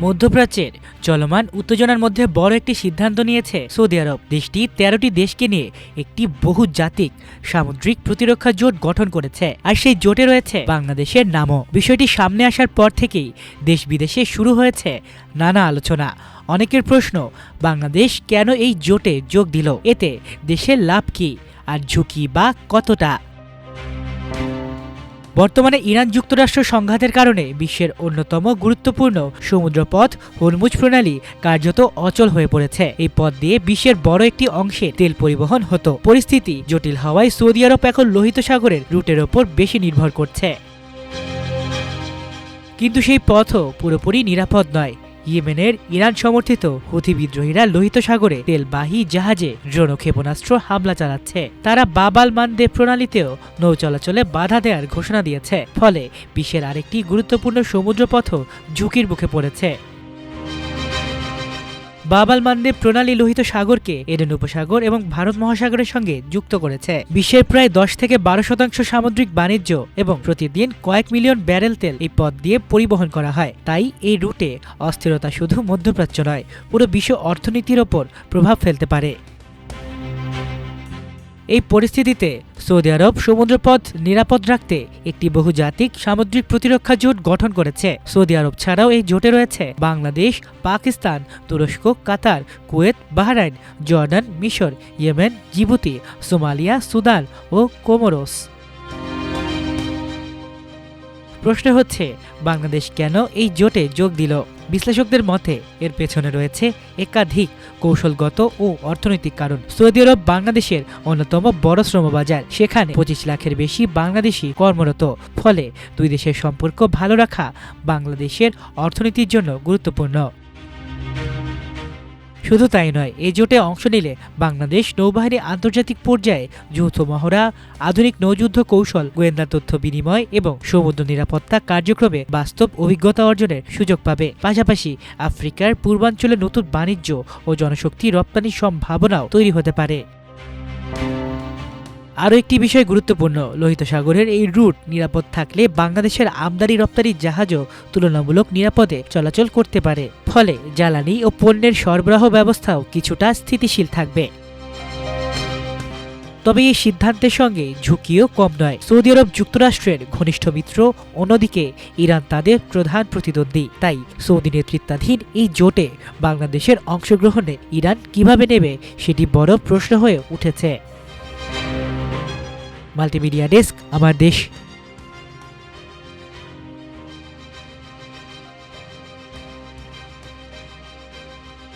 মধ্যপ্রাচ্যের চলমান উত্তেজনার মধ্যে বড় একটি সিদ্ধান্ত নিয়েছে সৌদি আরব। দেশটি ১৩টি দেশকে নিয়ে একটি বহুজাতিক সামুদ্রিক প্রতিরক্ষা জোট গঠন করেছে, আর সেই জোটে রয়েছে বাংলাদেশের নামও। বিষয়টি সামনে আসার পর থেকেই দেশ বিদেশে শুরু হয়েছে নানা আলোচনা। অনেকের প্রশ্ন, বাংলাদেশ কেন এই জোটে যোগ দিল? এতে দেশের লাভ কি, আর ঝুঁকি বা কতটা? বর্তমানে ইরান যুক্তরাষ্ট্র সংঘাতের কারণে বিশ্বের অন্যতম গুরুত্বপূর্ণ সমুদ্রপথ হরমুজ প্রণালী কার্যত অচল হয়ে পড়েছে। এই পথ দিয়ে বিশ্বের বড় একটি অংশে তেল পরিবহন হতো। পরিস্থিতি জটিল হওয়ায় সৌদি আরব এখন লোহিত সাগরের রুটের ওপর বেশি নির্ভর করছে। কিন্তু সেই পথও পুরোপুরি নিরাপদ নয়। ইয়েমেনের ইরান সমর্থিত হুথি বিদ্রোহীরা লোহিত সাগরে তেলবাহী জাহাজে ড্রোন ক্ষেপণাস্ত্র হামলা চালাচ্ছে। তারা বাব আল মানদেব প্রণালীতেও নৌ চলাচলে বাধা দেওয়ার ঘোষণা দিয়েছে। ফলে বিশ্বের আরেকটি গুরুত্বপূর্ণ সমুদ্রপথও ঝুঁকির মুখে পড়েছে। বাব আল মানদেব প্রণালী লোহিত সাগরকে এডেন উপসাগর এবং ভারত মহাসাগরের সঙ্গে যুক্ত করেছে। বিশ্বের প্রায় ১০ থেকে ১২% সামুদ্রিক বাণিজ্য এবং প্রতিদিন কয়েক মিলিয়ন ব্যারেল তেল এই পথ দিয়ে পরিবহন করা হয়। তাই এই রুটে অস্থিরতা শুধু মধ্যপ্রাচ্য নয়, পুরো বিশ্ব অর্থনীতির ওপর প্রভাব ফেলতে পারে। এই পরিস্থিতিতে সৌদি আরব সমুদ্রপথ নিরাপদ রাখতে একটি বহুজাতিক সামুদ্রিক প্রতিরক্ষা জোট গঠন করেছে। সৌদি আরব ছাড়াও এই জোটে রয়েছে বাংলাদেশ, পাকিস্তান, তুরস্ক, কাতার, কুয়েত, বাহরাইন, জর্ডান, মিশর, ইয়েমেন, জিবুতি, সোমালিয়া, সুদান ও কোমোরোস। প্রশ্ন হচ্ছে, বাংলাদেশ কেন এই জোটে যোগ দিল? বিশ্লেষকদের মতে এর পেছনে রয়েছে একাধিক কৌশলগত ও অর্থনৈতিক কারণ। সৌদি আরব বাংলাদেশের অন্যতম বড় শ্রমবাজার। সেখানে ২৫ লাখের বেশি বাংলাদেশি কর্মরত। ফলে দুই দেশের সম্পর্ক ভালো রাখা বাংলাদেশের অর্থনীতির জন্য গুরুত্বপূর্ণ। শুধু তাই নয়, এই জোটে অংশ নিলে বাংলাদেশ নৌবাহিনী আন্তর্জাতিক পর্যায়ে যৌথ মহড়া, আধুনিক নৌযুদ্ধ কৌশল, গোয়েন্দা তথ্য বিনিময় এবং সমুদ্র নিরাপত্তা কার্যক্রমে বাস্তব অভিজ্ঞতা অর্জনের সুযোগ পাবে। পাশাপাশি আফ্রিকার পূর্বাঞ্চলে নতুন বাণিজ্য ও জনশক্তি রপ্তানির সম্ভাবনাও তৈরি হতে পারে। আরও একটি বিষয় গুরুত্বপূর্ণ, লোহিত সাগরের এই রুট নিরাপদ থাকলে বাংলাদেশের আমদানি রপ্তানি জাহাজও তুলনামূলক নিরাপদে চলাচল করতে পারে। ফলে জ্বালানি ও পণ্যের সরবরাহ ব্যবস্থাও কিছুটা স্থিতিশীল থাকবে। তবে এই সিদ্ধান্তের সঙ্গে ঝুঁকিও কম নয়। সৌদি আরব যুক্তরাষ্ট্রের ঘনিষ্ঠ মিত্র, অন্যদিকে ইরান তাদের প্রধান প্রতিদ্বন্দ্বী। তাই সৌদি নেতৃত্বাধীন এই জোটে বাংলাদেশের অংশগ্রহণে ইরান কিভাবে নেবে সেটি বড় প্রশ্ন হয়ে উঠেছে। মাল্টিমিডিয়া ডেস্ক, আমার দেশ।